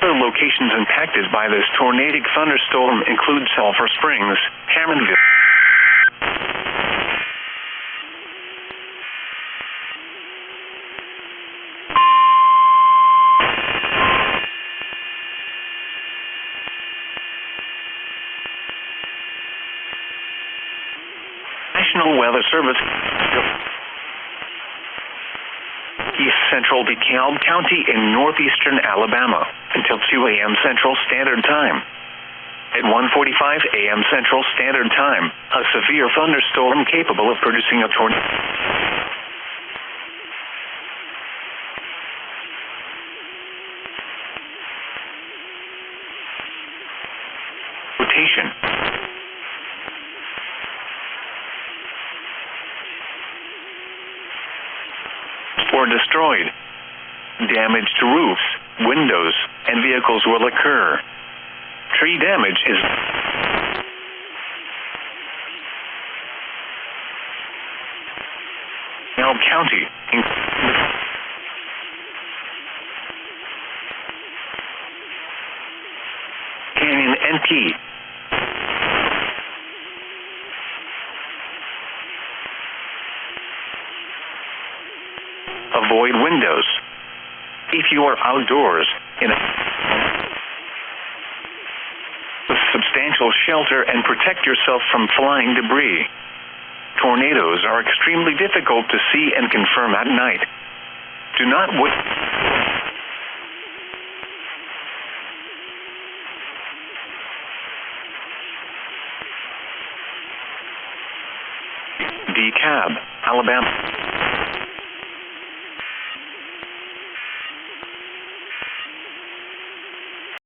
Other locations impacted by this tornadic thunderstorm include Sulphur Springs, Hammondville, National Weather Service, East Central DeKalb County in northeastern Alabama until 2 a.m. Central Standard Time. At 1:45 a.m. Central Standard Time, a severe thunderstorm capable of producing a tornado. Rotation. Or destroyed. Damage to roofs, windows, and vehicles will occur. Tree damage is DeKalb County, Canyon NP. Avoid windows. If you are outdoors in a substantial shelter and protect yourself from flying debris. Tornadoes are extremely difficult to see and confirm at night. Do not wait. DeKalb, Alabama.